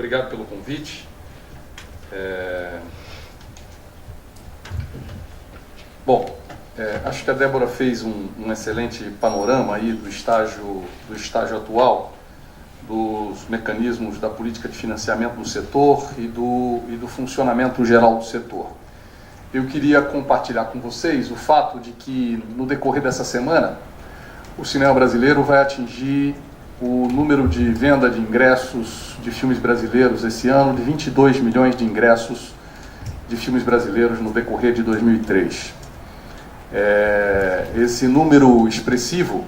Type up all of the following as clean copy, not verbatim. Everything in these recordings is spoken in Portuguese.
Obrigado pelo convite. Acho que a Débora fez um excelente panorama aí do estágio atual dos mecanismos da política de financiamento no setor e do funcionamento geral do setor. Eu queria compartilhar com vocês o fato de que, no decorrer dessa semana, o cinema brasileiro vai atingir o número de venda de ingressos de filmes brasileiros esse ano de 22 milhões de ingressos de filmes brasileiros no decorrer de 2003. Esse número expressivo,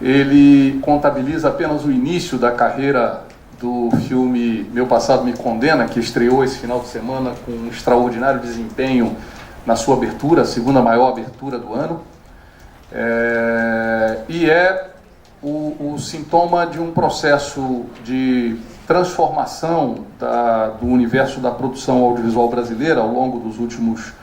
ele contabiliza apenas o início da carreira do filme Meu Passado Me Condena, que estreou esse final de semana com um extraordinário desempenho na sua abertura, a segunda maior abertura do ano, e o sintoma de um processo de transformação do universo da produção audiovisual brasileira ao longo dos últimos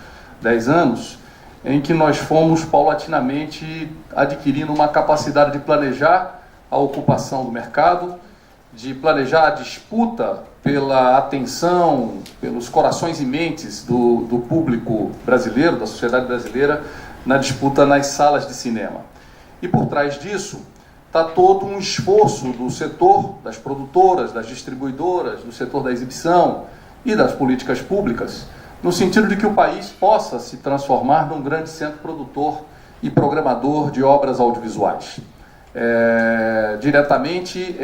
10 anos, em que nós fomos paulatinamente adquirindo uma capacidade de planejar a ocupação do mercado, de planejar a disputa pela atenção, pelos corações e mentes do público brasileiro, da sociedade brasileira, na disputa nas salas de cinema. E por trás disso está todo um esforço do setor, das produtoras, das distribuidoras, do setor da exibição e das políticas públicas, no sentido de que o país possa se transformar num grande centro produtor e programador de obras audiovisuais. Diretamente,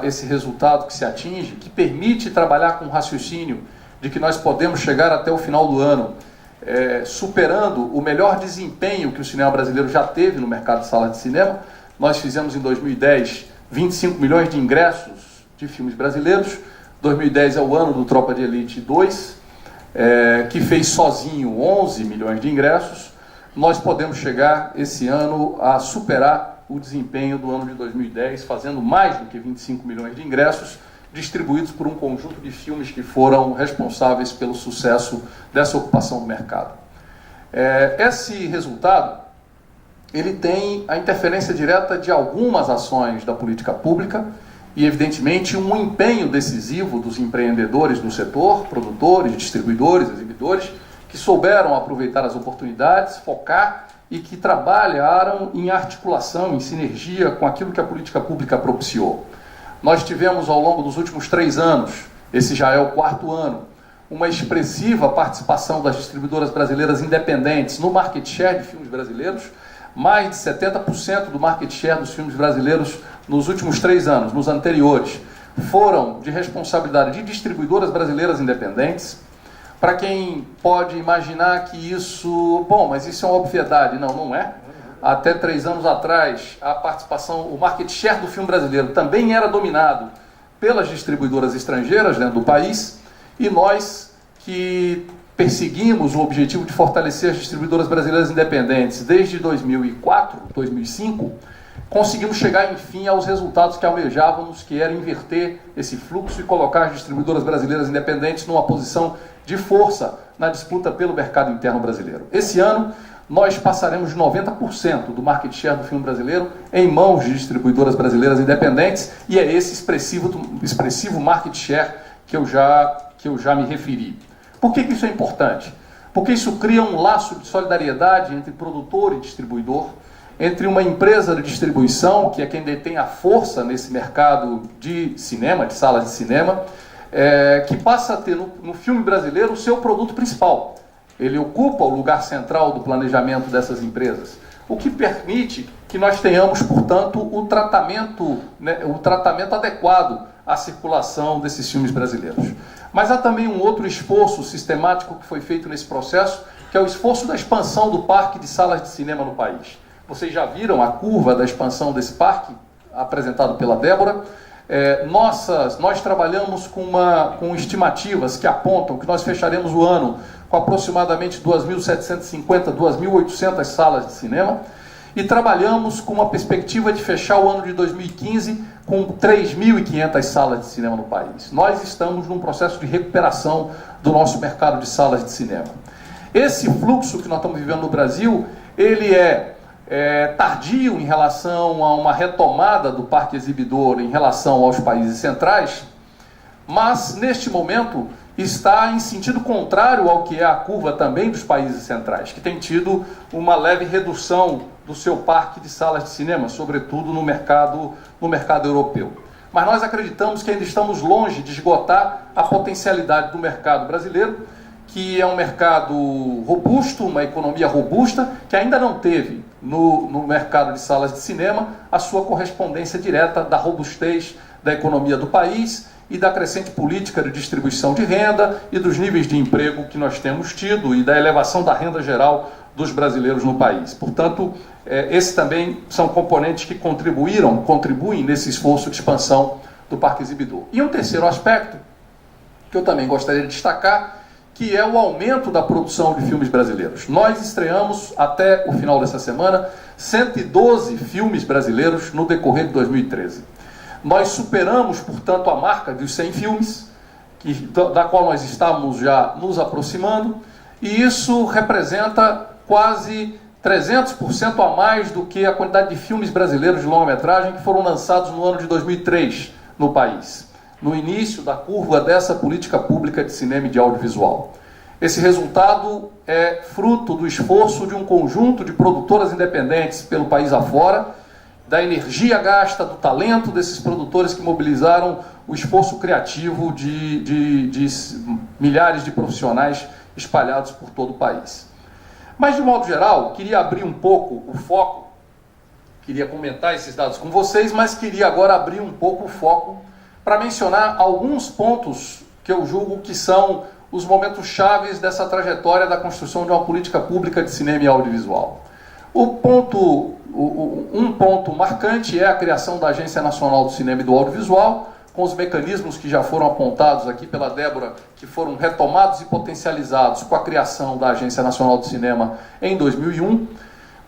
esse resultado que se atinge, que permite trabalhar com o raciocínio de que nós podemos chegar até o final do ano superando o melhor desempenho que o cinema brasileiro já teve no mercado de salas de cinema. Nós fizemos em 2010 25 milhões de ingressos de filmes brasileiros. 2010 é o ano do Tropa de Elite 2, que fez sozinho 11 milhões de ingressos. Nós podemos chegar esse ano a superar o desempenho do ano de 2010, fazendo mais do que 25 milhões de ingressos, distribuídos por um conjunto de filmes que foram responsáveis pelo sucesso dessa ocupação do mercado. Esse resultado, ele tem a interferência direta de algumas ações da política pública e, evidentemente, um empenho decisivo dos empreendedores do setor, produtores, distribuidores, exibidores, que souberam aproveitar as oportunidades, focar e que trabalharam em articulação, em sinergia com aquilo que a política pública propiciou. Nós tivemos, ao longo dos últimos 3 anos, esse já é o 4º ano, uma expressiva participação das distribuidoras brasileiras independentes no market share de filmes brasileiros. Mais de 70% do market share dos filmes brasileiros nos últimos 3 anos, nos anteriores, foram de responsabilidade de distribuidoras brasileiras independentes. Para quem pode imaginar que isso... mas isso é uma obviedade. Não, não é. Até 3 anos atrás, a participação, o market share do filme brasileiro também era dominado pelas distribuidoras estrangeiras dentro do país, e nós que perseguimos o objetivo de fortalecer as distribuidoras brasileiras independentes desde 2004, 2005, conseguimos chegar, enfim, aos resultados que almejávamos, que era inverter esse fluxo e colocar as distribuidoras brasileiras independentes numa posição de força na disputa pelo mercado interno brasileiro. Esse ano, nós passaremos de 90% do market share do filme brasileiro em mãos de distribuidoras brasileiras independentes, e é esse expressivo market share que eu já me referi. Por que isso é importante? Porque isso cria um laço de solidariedade entre produtor e distribuidor, entre uma empresa de distribuição, que é quem detém a força nesse mercado de cinema, de salas de cinema, que passa a ter no filme brasileiro o seu produto principal. Ele ocupa o lugar central do planejamento dessas empresas, o que permite que nós tenhamos, portanto, o tratamento adequado à circulação desses filmes brasileiros. Mas há também um outro esforço sistemático que foi feito nesse processo, que é o esforço da expansão do parque de salas de cinema no país. Vocês já viram a curva da expansão desse parque, apresentado pela Débora. Nós trabalhamos com estimativas que apontam que nós fecharemos o ano com aproximadamente 2.750, 2.800 salas de cinema, e trabalhamos com uma perspectiva de fechar o ano de 2015 com 3.500 salas de cinema no país. Nós estamos num processo de recuperação do nosso mercado de salas de cinema. Esse fluxo que nós estamos vivendo no Brasil, ele é tardio em relação a uma retomada do parque exibidor em relação aos países centrais, mas neste momento está em sentido contrário ao que é a curva também dos países centrais, que tem tido uma leve redução do seu parque de salas de cinema, sobretudo no mercado europeu. Mas nós acreditamos que ainda estamos longe de esgotar a potencialidade do mercado brasileiro, que é um mercado robusto, uma economia robusta, que ainda não teve no mercado de salas de cinema a sua correspondência direta da robustez da economia do país e da crescente política de distribuição de renda e dos níveis de emprego que nós temos tido e da elevação da renda geral dos brasileiros no país. Portanto, esses também são componentes que contribuem nesse esforço de expansão do parque exibidor. E um terceiro aspecto, que eu também gostaria de destacar, que é o aumento da produção de filmes brasileiros. Nós estreamos, até o final dessa semana, 112 filmes brasileiros no decorrer de 2013. Nós superamos, portanto, a marca dos 100 filmes, da qual nós estamos já nos aproximando, e isso representa quase 300% a mais do que a quantidade de filmes brasileiros de longa-metragem que foram lançados no ano de 2003 no país, no início da curva dessa política pública de cinema e de audiovisual. Esse resultado é fruto do esforço de um conjunto de produtoras independentes pelo país afora, da energia gasta, do talento desses produtores que mobilizaram o esforço criativo de milhares de profissionais espalhados por todo o país. Mas, de modo geral, queria abrir um pouco o foco, queria comentar esses dados com vocês, mas queria agora abrir um pouco o foco para mencionar alguns pontos que eu julgo que são os momentos chaves dessa trajetória da construção de uma política pública de cinema e audiovisual. Um ponto marcante é a criação da Agência Nacional do Cinema e do Audiovisual, com os mecanismos que já foram apontados aqui pela Débora, que foram retomados e potencializados com a criação da Agência Nacional do Cinema em 2001,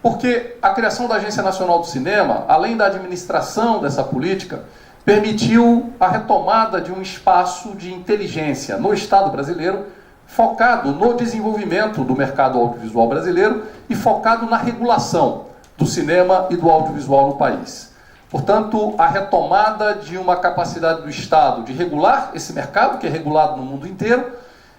porque a criação da Agência Nacional do Cinema, além da administração dessa política, permitiu a retomada de um espaço de inteligência no Estado brasileiro, focado no desenvolvimento do mercado audiovisual brasileiro e focado na regulação do cinema e do audiovisual no país. Portanto, a retomada de uma capacidade do Estado de regular esse mercado, que é regulado no mundo inteiro,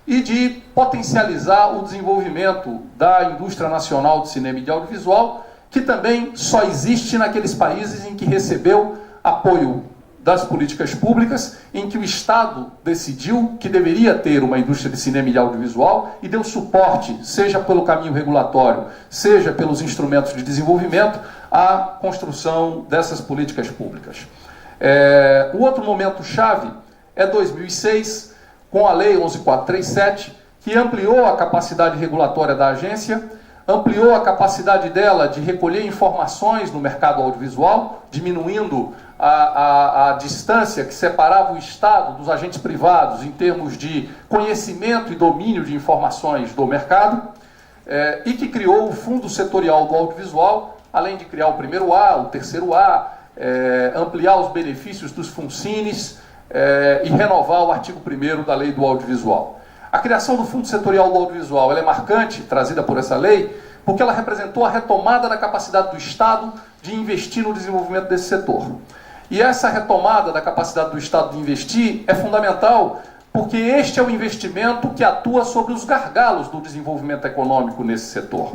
e de potencializar o desenvolvimento da indústria nacional de cinema e de audiovisual, que também só existe naqueles países em que recebeu apoio das políticas públicas, em que o Estado decidiu que deveria ter uma indústria de cinema e de audiovisual e deu suporte, seja pelo caminho regulatório, seja pelos instrumentos de desenvolvimento, à construção dessas políticas públicas. O outro momento chave é 2006, com a Lei 11.437, que ampliou a capacidade regulatória da agência, ampliou a capacidade dela de recolher informações no mercado audiovisual, diminuindo a distância que separava o Estado dos agentes privados em termos de conhecimento e domínio de informações do mercado, e que criou o Fundo Setorial do Audiovisual, além de criar o primeiro A, o terceiro A, ampliar os benefícios dos FUNCINES e renovar o artigo 1º da Lei do Audiovisual. A criação do Fundo Setorial do Audiovisual ela é marcante, trazida por essa lei, porque ela representou a retomada da capacidade do Estado de investir no desenvolvimento desse setor. E essa retomada da capacidade do Estado de investir é fundamental porque este é o investimento que atua sobre os gargalos do desenvolvimento econômico nesse setor.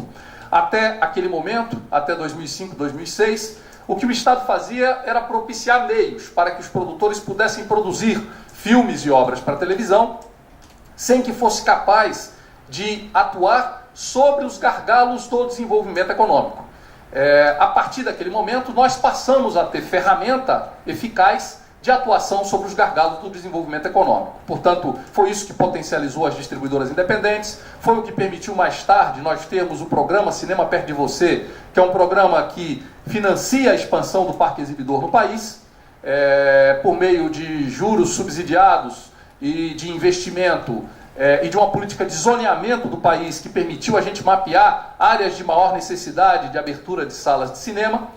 Até aquele momento, até 2005, 2006, o que o Estado fazia era propiciar meios para que os produtores pudessem produzir filmes e obras para televisão, sem que fosse capaz de atuar sobre os gargalos do desenvolvimento econômico. A partir daquele momento, nós passamos a ter ferramenta eficaz de atuação sobre os gargalos do desenvolvimento econômico. Portanto, foi isso que potencializou as distribuidoras independentes, foi o que permitiu mais tarde nós termos o programa Cinema Perto de Você, que é um programa que financia a expansão do parque exibidor no país, por meio de juros subsidiados e de investimento e de uma política de zoneamento do país que permitiu a gente mapear áreas de maior necessidade de abertura de salas de cinema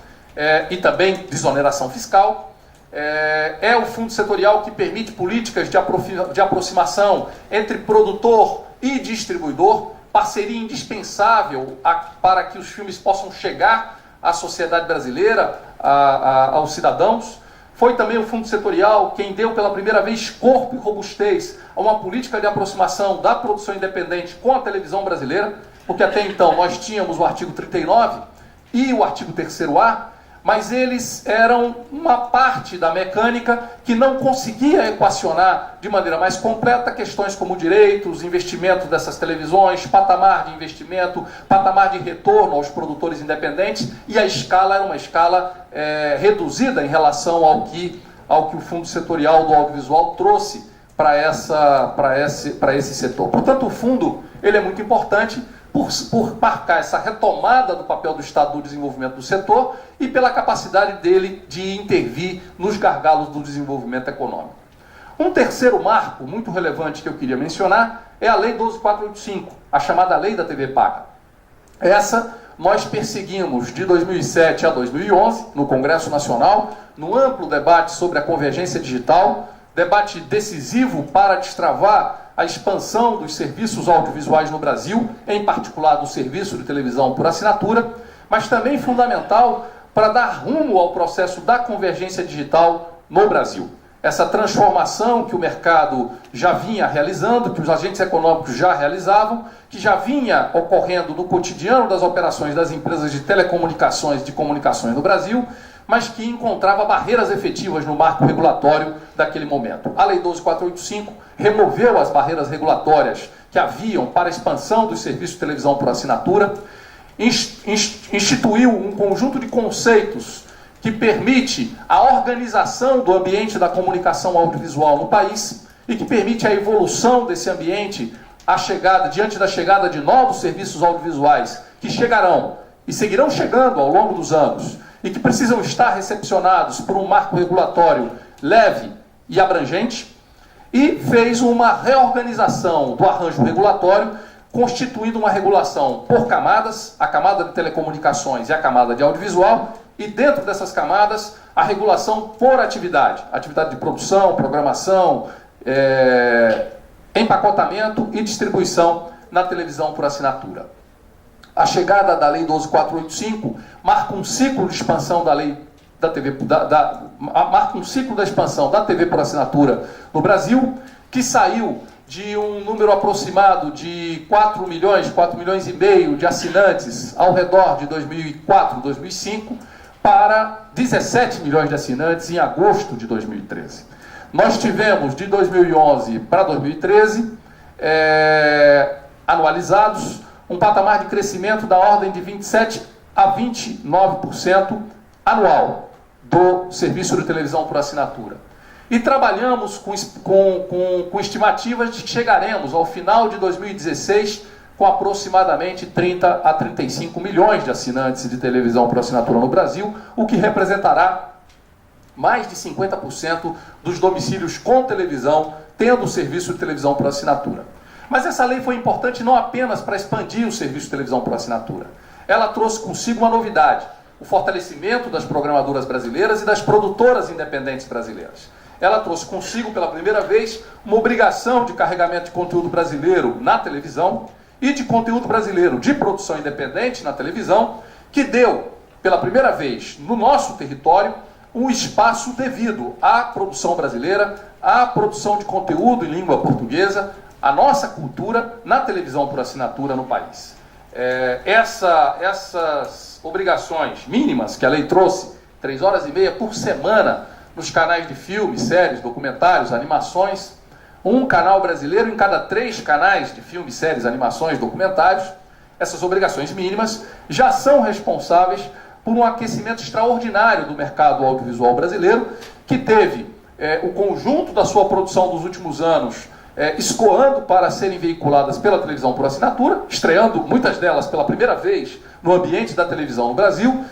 e também desoneração fiscal. É o fundo setorial que permite políticas de aproximação entre produtor e distribuidor, parceria indispensável para que os filmes possam chegar à sociedade brasileira, aos cidadãos. Foi também o Fundo Setorial quem deu pela primeira vez corpo e robustez a uma política de aproximação da produção independente com a televisão brasileira, porque até então nós tínhamos o artigo 39 e o artigo 3º-A, mas eles eram uma parte da mecânica que não conseguia equacionar de maneira mais completa questões como direitos, investimento dessas televisões, patamar de investimento, patamar de retorno aos produtores independentes, e a escala era uma escala reduzida em relação ao que o Fundo Setorial do Audiovisual trouxe para esse setor. Portanto, o fundo ele é muito importante por marcar essa retomada do papel do Estado no desenvolvimento do setor e pela capacidade dele de intervir nos gargalos do desenvolvimento econômico. Um terceiro marco muito relevante que eu queria mencionar é a Lei 12.485, a chamada Lei da TV Paga. Essa nós perseguimos de 2007 a 2011 no Congresso Nacional, no amplo debate sobre a convergência digital, debate decisivo para destravar a expansão dos serviços audiovisuais no Brasil, em particular do serviço de televisão por assinatura, mas também fundamental para dar rumo ao processo da convergência digital no Brasil. Essa transformação que o mercado já vinha realizando, que os agentes econômicos já realizavam, que já vinha ocorrendo no cotidiano das operações das empresas de telecomunicações e de comunicações no Brasil, mas que encontrava barreiras efetivas no marco regulatório daquele momento. A Lei 12.485 removeu as barreiras regulatórias que haviam para a expansão dos serviços de televisão por assinatura, instituiu um conjunto de conceitos que permite a organização do ambiente da comunicação audiovisual no país e que permite a evolução desse ambiente diante da chegada de novos serviços audiovisuais que chegarão e seguirão chegando ao longo dos anos e que precisam estar recepcionados por um marco regulatório leve e abrangente, e fez uma reorganização do arranjo regulatório, constituindo uma regulação por camadas, a camada de telecomunicações e a camada de audiovisual, e dentro dessas camadas, a regulação por atividade de produção, programação, empacotamento e distribuição na televisão por assinatura. A chegada da Lei 12.485 marca um ciclo de expansão da lei da TV, marca um ciclo da expansão da TV por assinatura no Brasil, que saiu de um número aproximado de 4 milhões e meio de assinantes ao redor de 2004, 2005, para 17 milhões de assinantes em agosto de 2013. Nós tivemos de 2011 para 2013, anualizados, um patamar de crescimento da ordem de 27% a 29% anual do serviço de televisão por assinatura. E trabalhamos com estimativas de que chegaremos ao final de 2016 com aproximadamente 30 a 35 milhões de assinantes de televisão por assinatura no Brasil, o que representará mais de 50% dos domicílios com televisão tendo o serviço de televisão por assinatura. Mas essa lei foi importante não apenas para expandir o serviço de televisão por assinatura. Ela trouxe consigo uma novidade, o fortalecimento das programadoras brasileiras e das produtoras independentes brasileiras. Ela trouxe consigo, pela primeira vez, uma obrigação de carregamento de conteúdo brasileiro na televisão e de conteúdo brasileiro de produção independente na televisão, que deu, pela primeira vez no nosso território, um espaço devido à produção brasileira, à produção de conteúdo em língua portuguesa, a nossa cultura na televisão por assinatura no país. Essas obrigações mínimas que a lei trouxe, 3 horas e meia por semana, nos canais de filmes, séries, documentários, animações, um canal brasileiro em cada 3 canais de filmes, séries, animações, documentários, essas obrigações mínimas já são responsáveis por um aquecimento extraordinário do mercado audiovisual brasileiro, que teve o conjunto da sua produção dos últimos anos escoando para serem veiculadas pela televisão por assinatura, estreando muitas delas pela primeira vez no ambiente da televisão no Brasil,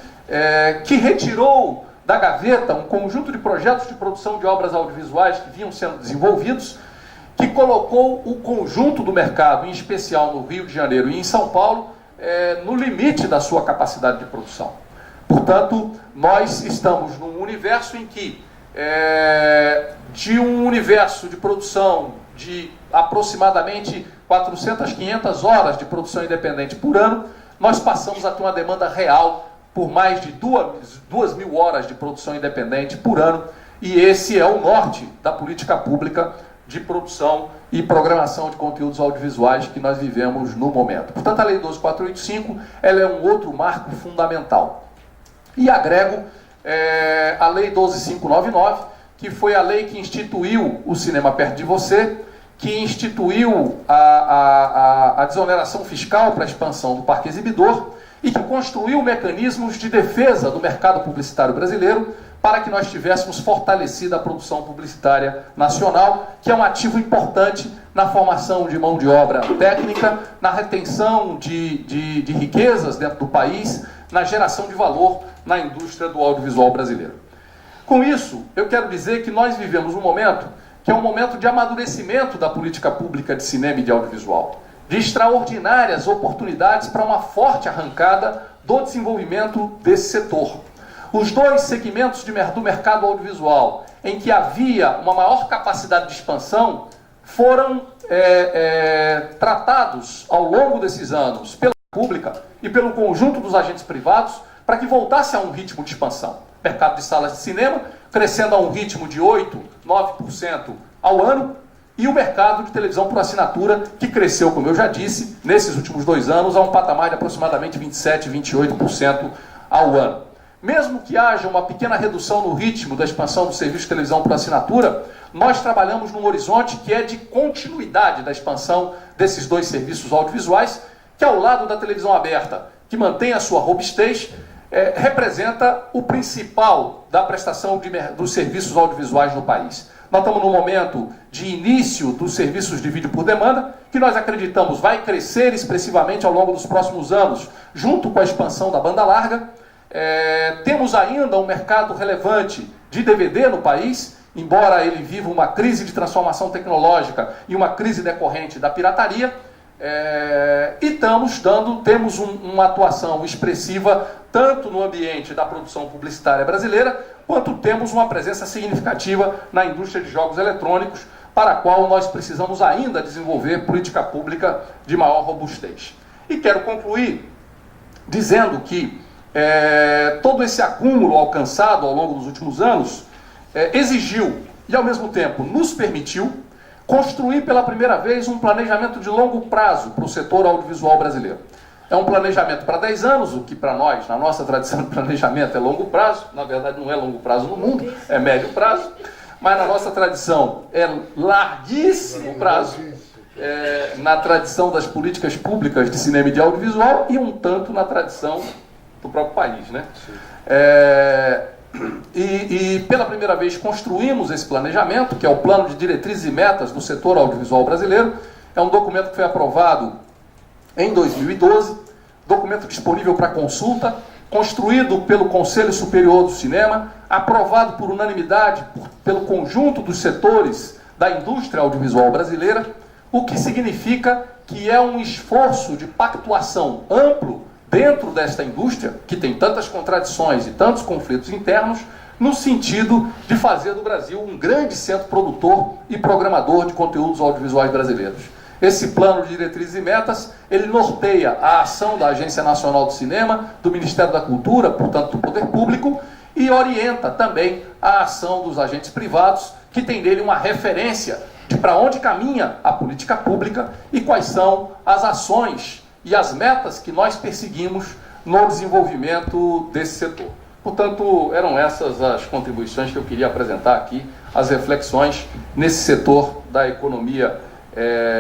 que retirou da gaveta um conjunto de projetos de produção de obras audiovisuais que vinham sendo desenvolvidos, que colocou o conjunto do mercado, em especial no Rio de Janeiro e em São Paulo, no limite da sua capacidade de produção. Portanto, nós estamos num universo em que, de um universo de produção de aproximadamente 400, 500 horas de produção independente por ano, nós passamos a ter uma demanda real por mais de 2.000 horas de produção independente por ano, e esse é o norte da política pública de produção e programação de conteúdos audiovisuais que nós vivemos no momento. Portanto, a Lei 12.485 ela é um outro marco fundamental. E agrego a Lei 12.599, que foi a lei que instituiu o Cinema Perto de Você, que instituiu a desoneração fiscal para a expansão do parque exibidor e que construiu mecanismos de defesa do mercado publicitário brasileiro para que nós tivéssemos fortalecida a produção publicitária nacional, que é um ativo importante na formação de mão de obra técnica, na retenção de riquezas dentro do país, na geração de valor na indústria do audiovisual brasileiro. Com isso, eu quero dizer que nós vivemos um momento que é um momento de amadurecimento da política pública de cinema e de audiovisual, de extraordinárias oportunidades para uma forte arrancada do desenvolvimento desse setor. Os dois segmentos do mercado audiovisual em que havia uma maior capacidade de expansão foram tratados ao longo desses anos pela pública e pelo conjunto dos agentes privados para que voltasse a um ritmo de expansão. Mercado de salas de cinema crescendo a um ritmo de 8%, 9% ao ano, e o mercado de televisão por assinatura, que cresceu, como eu já disse, nesses últimos 2 anos, a um patamar de aproximadamente 27%, 28% ao ano. Mesmo que haja uma pequena redução no ritmo da expansão do serviço de televisão por assinatura, nós trabalhamos num horizonte que é de continuidade da expansão desses dois serviços audiovisuais, que ao lado da televisão aberta, que mantém a sua robustez, representa o principal da prestação dos serviços audiovisuais no país. Nós estamos num momento de início dos serviços de vídeo por demanda, que nós acreditamos vai crescer expressivamente ao longo dos próximos anos, junto com a expansão da banda larga. Temos ainda um mercado relevante de DVD no país, embora ele viva uma crise de transformação tecnológica e uma crise decorrente da pirataria. E temos uma atuação expressiva tanto no ambiente da produção publicitária brasileira, quanto temos uma presença significativa na indústria de jogos eletrônicos, para a qual nós precisamos ainda desenvolver política pública de maior robustez. E quero concluir dizendo que todo esse acúmulo alcançado ao longo dos últimos anos exigiu e, ao mesmo tempo, nos permitiu construir pela primeira vez um planejamento de longo prazo para o setor audiovisual brasileiro. É um planejamento para 10 anos, o que para nós, na nossa tradição de planejamento, é longo prazo. Na verdade, não é longo prazo no mundo, é médio prazo. Mas na nossa tradição é larguíssimo prazo, na tradição das políticas públicas de cinema e de audiovisual, e um tanto na tradição do próprio país, né? E pela primeira vez construímos esse planejamento, que é o Plano de Diretrizes e Metas do Setor Audiovisual Brasileiro. É um documento que foi aprovado em 2012, documento disponível para consulta, construído pelo Conselho Superior do Cinema, aprovado por unanimidade pelo conjunto dos setores da indústria audiovisual brasileira, o que significa que é um esforço de pactuação amplo dentro desta indústria, que tem tantas contradições e tantos conflitos internos, no sentido de fazer do Brasil um grande centro produtor e programador de conteúdos audiovisuais brasileiros. Esse plano de diretrizes e metas, ele norteia a ação da Agência Nacional do Cinema, do Ministério da Cultura, portanto do Poder Público, e orienta também a ação dos agentes privados, que tem nele uma referência de para onde caminha a política pública e quais são as ações e as metas que nós perseguimos no desenvolvimento desse setor. Portanto, eram essas as contribuições que eu queria apresentar aqui, as reflexões nesse setor da economia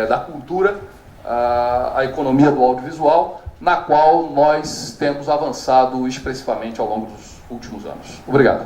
da cultura, a economia do audiovisual, na qual nós temos avançado expressivamente ao longo dos últimos anos. Obrigado.